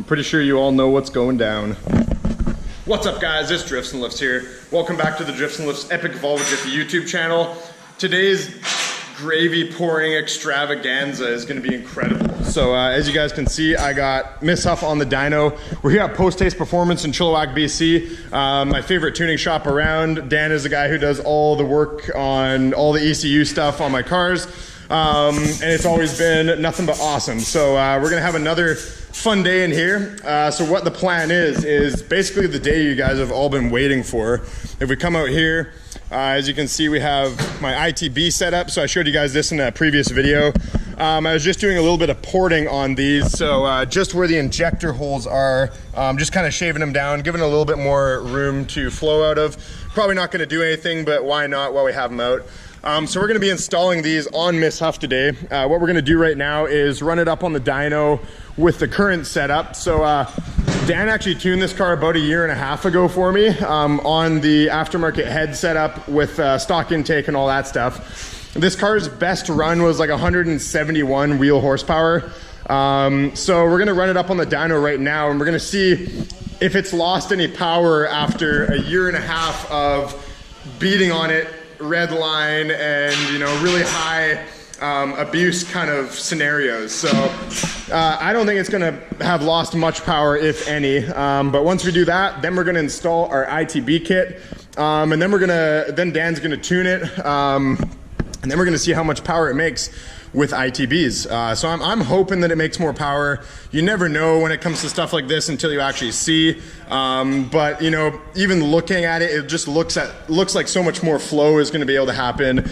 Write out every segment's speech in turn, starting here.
pretty sure you all know what's going down. What's up guys, it's Drifts and Lifts here. Welcome back to the Drifts and Lifts Epic Volvo Drift YouTube channel. Today's gravy pouring extravaganza is gonna be incredible. So as you guys can see, I got Miss Huff on the dyno. We're here at Post Haste Performance in Chilliwack, BC. My favorite tuning shop around. Dan is the guy who does all the work on all the ECU stuff on my cars. And it's always been nothing but awesome. So we're gonna have another fun day in here. So what the plan is basically the day you guys have all been waiting for. If we come out here, as you can see, we have my ITB set up. So I showed you guys this in a previous video. I was just doing a little bit of porting on these. So just where the injector holes are, just kind of shaving them down, giving a little bit more room to flow out of. Probably not gonna do anything, but why not while we have them out. So we're gonna be installing these on Miss Huff today. What we're gonna do right now is run it up on the dyno with the current setup. So Dan actually tuned this car about 1.5 years ago for me on the aftermarket head setup with stock intake and all that stuff. This car's best run was like 171 wheel horsepower. So we're gonna run it up on the dyno right now and we're gonna see if it's lost any power after 1.5 years of beating on it, red line, and really high abuse kind of scenarios. So I don't think it's gonna have lost much power, if any, but once we do that, then we're gonna install our ITB kit, and then Dan's gonna tune it, and then we're gonna see how much power it makes with ITBs. So I'm hoping that it makes more power. You never know when it comes to stuff like this until you actually see. But even looking at it, it just looks like so much more flow is gonna be able to happen,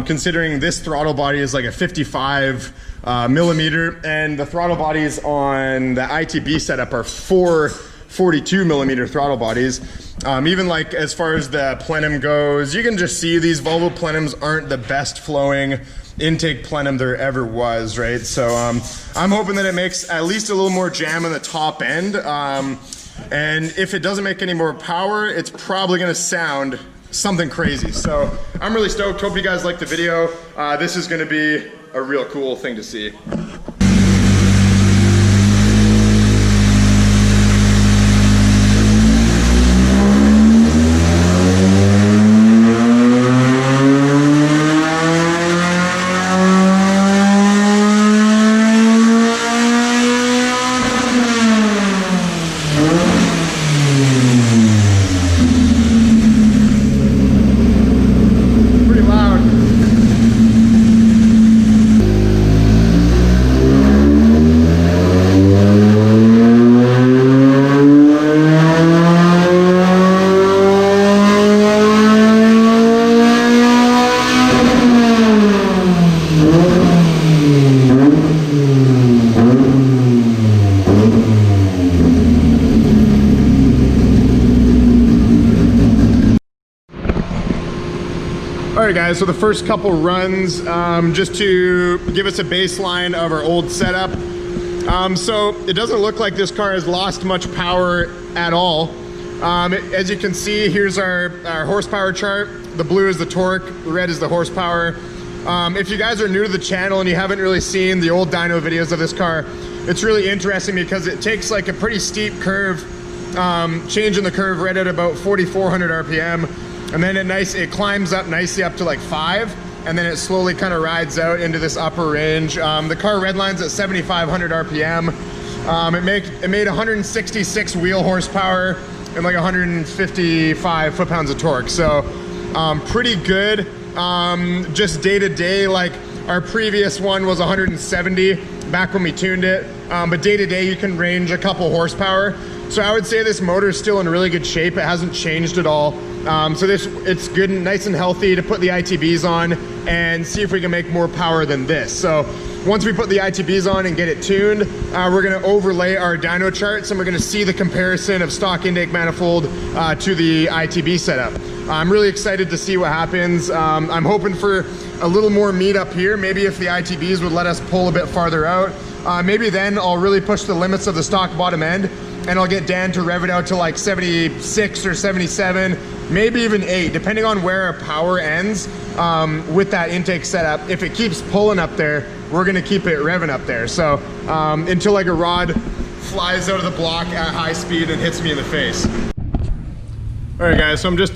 considering this throttle body is like a 55 millimeter, and the throttle bodies on the ITB setup are 42 millimeter throttle bodies. Even like as far as the plenum goes, you can just see these Volvo plenums aren't the best flowing intake plenum there ever was, right? So I'm hoping that it makes at least a little more jam on the top end. And if it doesn't make any more power, it's probably gonna sound something crazy. So I'm really stoked. Hope you guys like the video. This is gonna be a real cool thing to see. Alright guys, so the first couple runs, just to give us a baseline of our old setup. So it doesn't look like this car has lost much power at all. As you can see, here's our horsepower chart. The blue is the torque, the red is the horsepower. If you guys are new to the channel and you haven't really seen the old dyno videos of this car, it's really interesting because it takes like a pretty steep curve, changing the curve right at about 4,400 RPM. And then it climbs up nicely up to like 5, and then it slowly kind of rides out into this upper range. The car redlines at 7,500 RPM. It made 166 wheel horsepower and like 155 foot-pounds of torque. So pretty good. Just day to day, like our previous one was 170 back when we tuned it. But day to day you can range a couple horsepower. So I would say this motor is still in really good shape. It hasn't changed at all. So it's good and nice and healthy to put the ITBs on and see if we can make more power than this. So once we put the ITBs on and get it tuned, we're gonna overlay our dyno charts and we're gonna see the comparison of stock intake manifold to the ITB setup. I'm really excited to see what happens. I'm hoping for a little more meat up here. Maybe if the ITBs would let us pull a bit farther out, maybe then I'll really push the limits of the stock bottom end and I'll get Dan to rev it out to like 76 or 77, maybe even 8, depending on where our power ends with that intake setup. If it keeps pulling up there, we're gonna keep it revving up there. So until like a rod flies out of the block at high speed and hits me in the face. All right guys, so I'm just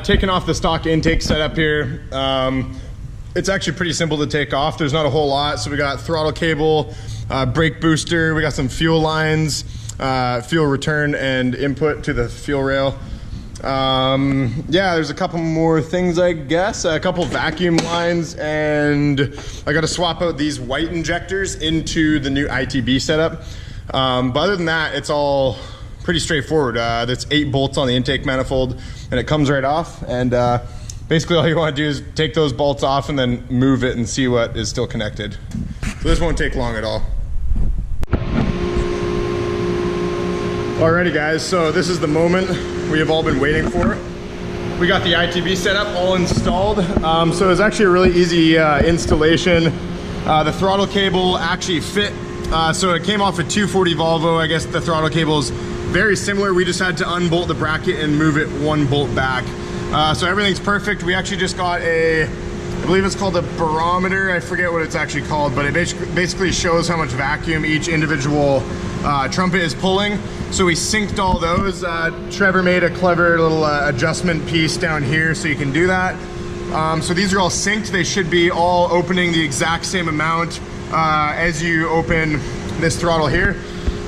taking off the stock intake setup here. It's actually pretty simple to take off. There's not a whole lot. So we got throttle cable, brake booster, we got some fuel lines, fuel return and input to the fuel rail. Yeah, there's a couple more things, I guess. A couple vacuum lines, and I got to swap out these white injectors into the new ITB setup. But other than that, it's all pretty straightforward. That's 8 bolts on the intake manifold, and it comes right off. And basically all you want to do is take those bolts off and then move it and see what is still connected. So this won't take long at all. Alrighty guys, so this is the moment we have all been waiting for. We got the ITB setup all installed. So it's actually a really easy installation. The throttle cable actually fit. So it came off a 240 Volvo. I guess the throttle cable is very similar. We just had to unbolt the bracket and move it 1 bolt back. So everything's perfect. We actually just got I believe it's called a barometer. I forget what it's actually called, but it basically shows how much vacuum each individual trumpet is pulling. So we synced all those. Trevor made a clever little adjustment piece down here so you can do that. So these are all synced. They should be all opening the exact same amount as you open this throttle here.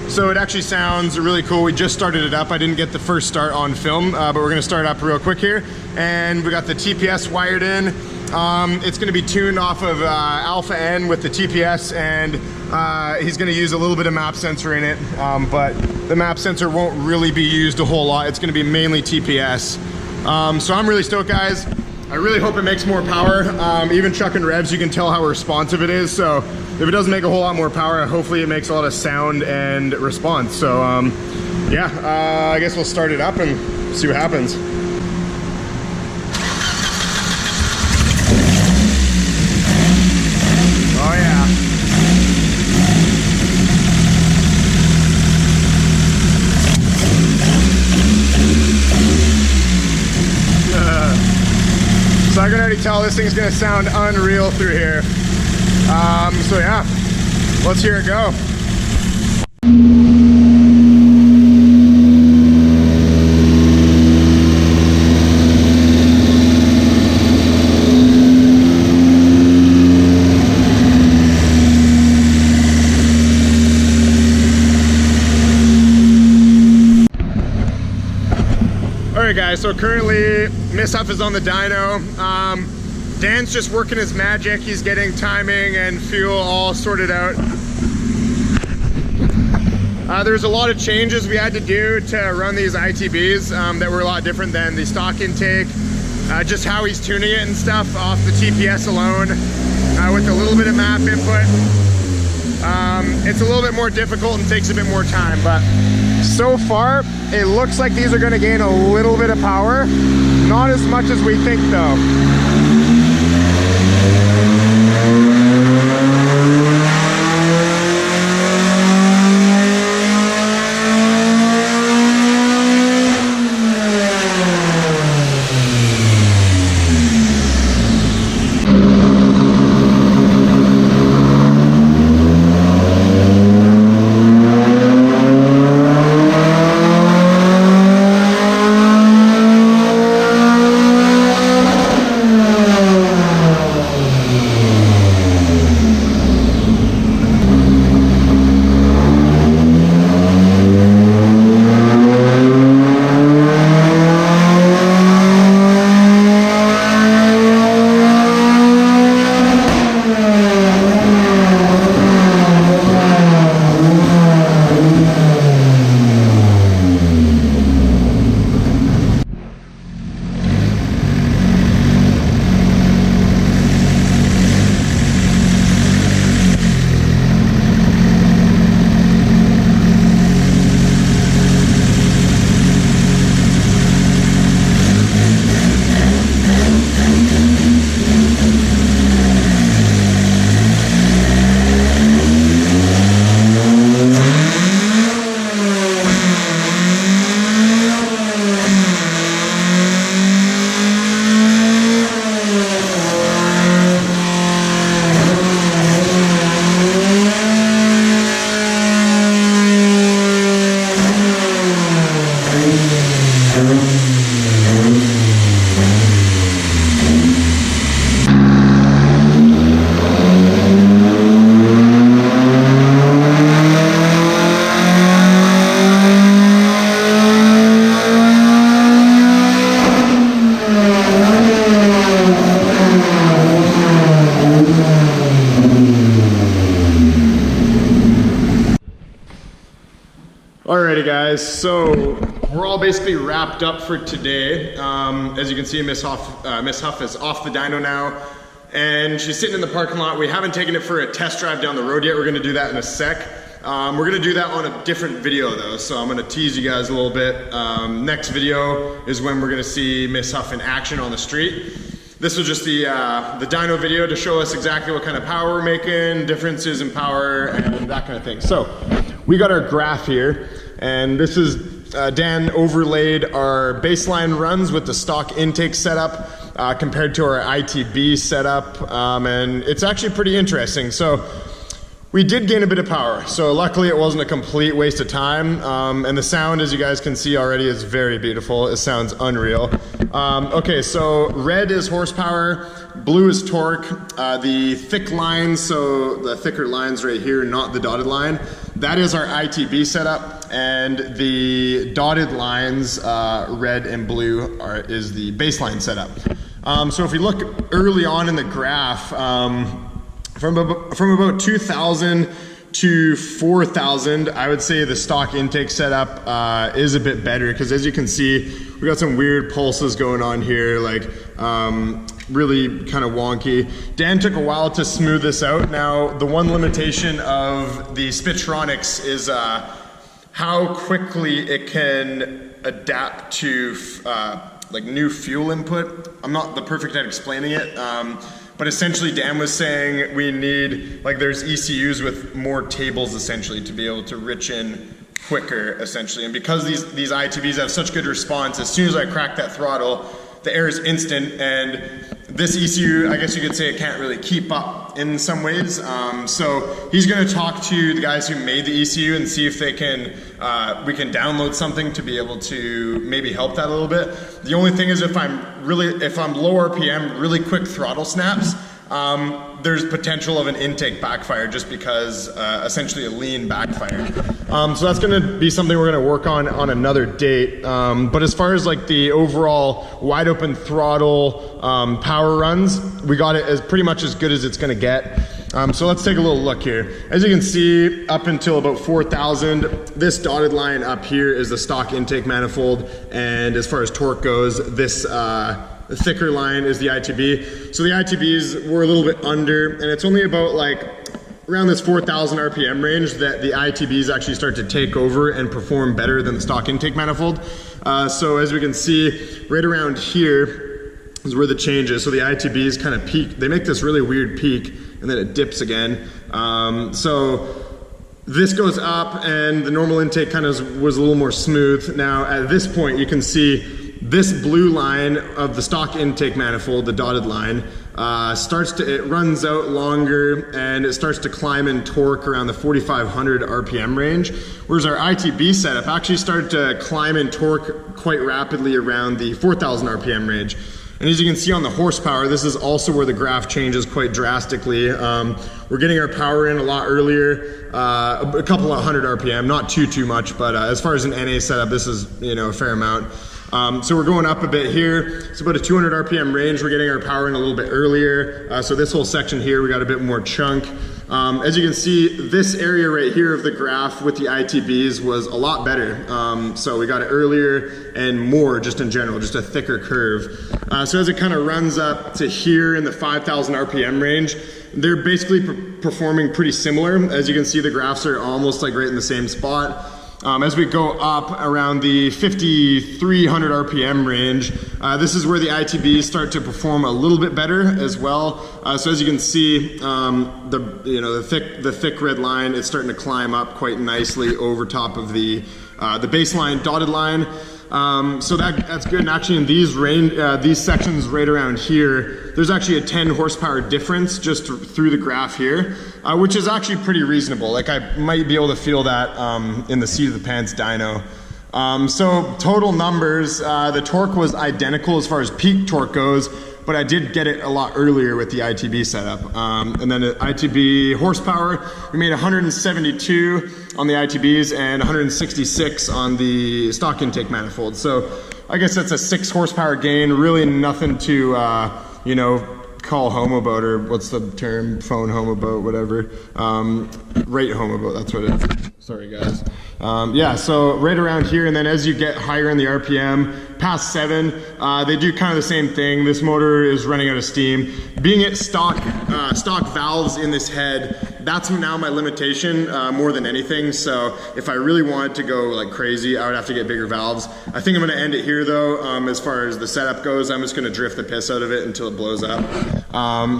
So it actually sounds really cool. We just started it up. I didn't get the first start on film, but we're gonna start up real quick here. And we got the TPS wired in. It's gonna be tuned off of Alpha N with the TPS, and he's gonna use a little bit of map sensor in it, but the map sensor won't really be used a whole lot. It's gonna be mainly TPS. So I'm really stoked, guys. I really hope it makes more power. Even chucking revs, you can tell how responsive it is. So if it doesn't make a whole lot more power, hopefully it makes a lot of sound and response. So yeah, I guess we'll start it up and see what happens. Oh yeah. So I can already tell this thing's gonna sound unreal through here. So yeah, let's hear it go. Alright guys, so currently Mishap is on the dyno. Dan's just working his magic. He's getting timing and fuel all sorted out. There's a lot of changes we had to do to run these ITBs that were a lot different than the stock intake. Just how he's tuning it and stuff off the TPS alone with a little bit of map input. It's a little bit more difficult and takes a bit more time, but so far it looks like these are going to gain a little bit of power. Not as much as we think though. Alrighty guys, so we're all basically wrapped up for today. As you can see, Miss Huff is off the dyno now, and she's sitting in the parking lot. We haven't taken it for a test drive down the road yet. We're gonna do that in a sec. We're gonna do that on a different video though, so I'm gonna tease you guys a little bit. Next video is when we're gonna see Miss Huff in action on the street. This was just the dyno video to show us exactly what kind of power we're making, differences in power, and that kind of thing. So we got our graph here, and this is Dan overlaid our baseline runs with the stock intake setup compared to our ITB setup, and it's actually pretty interesting. So we did gain a bit of power, so luckily it wasn't a complete waste of time, and the sound, as you guys can see already, is very beautiful. It sounds unreal. Okay, so red is horsepower, blue is torque. The thick lines, so the thicker lines right here, not the dotted line, that is our ITB setup, and the dotted lines, red and blue, is the baseline setup. So if we look early on in the graph, from about 2,000 to 4,000, I would say the stock intake setup is a bit better, because as you can see, we got some weird pulses going on here, like really kind of wonky. Dan took a while to smooth this out. Now, the one limitation of the Spitronics is how quickly it can adapt to like new fuel input. I'm not the perfect at explaining it. But essentially Dan was saying we need, like there's ECUs with more tables essentially to be able to rich in quicker essentially. And because these ITBs have such good response, as soon as I crack that throttle, the air is instant, and this ECU, I guess you could say it can't really keep up in some ways. So he's gonna talk to the guys who made the ECU and see if they can, we can download something to be able to maybe help that a little bit. The only thing is if I'm low RPM, really quick throttle snaps, there's potential of an intake backfire just because essentially a lean backfire. So that's gonna be something we're gonna work on another date. But as far as like the overall wide open throttle power runs, we got it as pretty much as good as it's gonna get. So let's take a little look here. As you can see, up until about 4,000, this dotted line up here is the stock intake manifold, and as far as torque goes, this the thicker line is the ITB. So the ITBs were a little bit under, and it's only about like around this 4,000 RPM range that the ITBs actually start to take over and perform better than the stock intake manifold. So as we can see, right around here is where the change is. So the ITBs kind of peak, they make this really weird peak, and then it dips again. So this goes up, and the normal intake kind of was a little more smooth. Now at this point, you can see this blue line of the stock intake manifold, the dotted line, it runs out longer, and it starts to climb in torque around the 4,500 RPM range, whereas our ITB setup actually started to climb in torque quite rapidly around the 4,000 RPM range. And as you can see on the horsepower, this is also where the graph changes quite drastically. We're getting our power in a lot earlier, a couple of hundred RPM, not too much, but as far as an NA setup, this is, you know, a fair amount. So we're going up a bit here. It's about a 200 RPM range. We're getting our power in a little bit earlier. So this whole section here, we got a bit more chunk. As you can see, this area right here of the graph with the ITBs was a lot better. So we got it earlier and more just in general, just a thicker curve. So as it kind of runs up to here in the 5,000 RPM range, they're basically performing pretty similar. As you can see, the graphs are almost like right in the same spot. As we go up around the 5,300 RPM range, this is where the ITBs start to perform a little bit better as well. So as you can see, the thick red line is starting to climb up quite nicely over top of the baseline dotted line. So that's good. And actually in these sections right around here, there's actually a 10 horsepower difference just through the graph here, which is actually pretty reasonable. Like I might be able to feel that in the seat of the pants dyno. So total numbers, the torque was identical as far as peak torque goes, but I did get it a lot earlier with the ITB setup. And then the ITB horsepower, we made 172 on the ITBs and 166 on the stock intake manifold. So I guess that's a 6 horsepower gain, really nothing to, you know, call home about, or what's the term, phone home about, whatever. Rate home about, that's what it is. Sorry guys. Yeah, so right around here, and then as you get higher in the RPM, past 7, they do kind of the same thing. This motor is running out of steam. Being it stock valves in this head, that's now my limitation more than anything. So if I really wanted to go like crazy, I would have to get bigger valves. I think I'm gonna end it here though. As far as the setup goes, I'm just gonna drift the piss out of it until it blows up.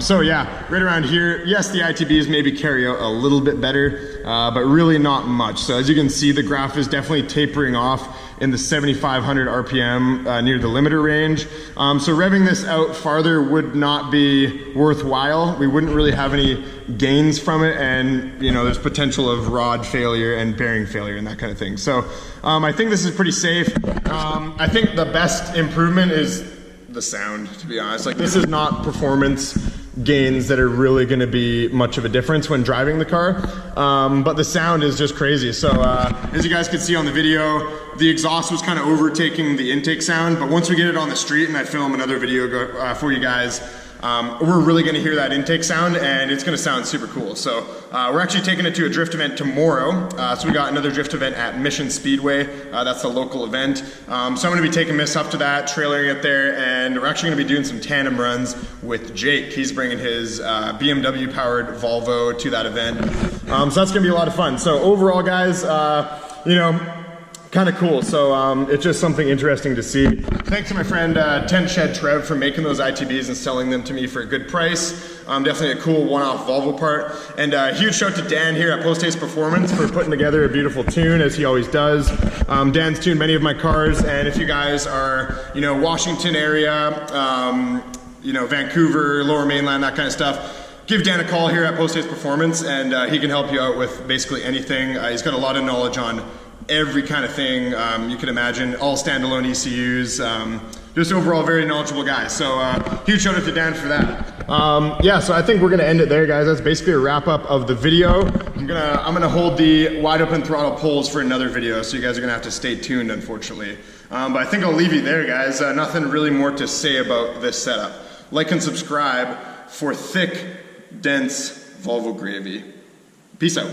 So yeah, right around here, yes, the ITBs maybe carry out a little bit better, but really not much. So as you can see, the graph is definitely tapering off in the 7,500 RPM near the limiter range. So revving this out farther would not be worthwhile. We wouldn't really have any gains from it, and you know, there's potential of rod failure and bearing failure and that kind of thing. So I think this is pretty safe. I think the best improvement is the sound, to be honest. Like, this is not performance gains that are really going to be much of a difference when driving the car, but the sound is just crazy. So as you guys could see on the video, the exhaust was kind of overtaking the intake sound, but once we get it on the street and I film another video for you guys, we're really going to hear that intake sound, and it's going to sound super cool. So we're actually taking it to a drift event tomorrow. So we got another drift event at Mission Speedway. That's a local event. So I'm going to be taking Miss up to that, trailering it there, and we're actually going to be doing some tandem runs with Jake. He's bringing his BMW powered Volvo to that event. So that's going to be a lot of fun. So overall, guys, you know, kind of cool. So it's just something interesting to see. Thanks to my friend Tent Shed Trev for making those ITBs and selling them to me for a good price. Definitely a cool one-off Volvo part. And huge shout to Dan here at Post Haste Performance for putting together a beautiful tune, as he always does. Dan's tuned many of my cars, and if you guys are, you know, Washington area, you know, Vancouver, Lower Mainland, that kind of stuff, give Dan a call here at Post Haste Performance, and he can help you out with basically anything. He's got a lot of knowledge on every kind of thing you can imagine, all standalone ECUs, just overall very knowledgeable guy. So huge shout out to Dan for that. Yeah, so I think we're gonna end it there, guys. That's basically a wrap up of the video. I'm gonna hold the wide open throttle pulls for another video, so you guys are gonna have to stay tuned, unfortunately. But I think I'll leave you there, guys. Nothing really more to say about this setup. Like and subscribe for thick, dense Volvo gravy. Peace out.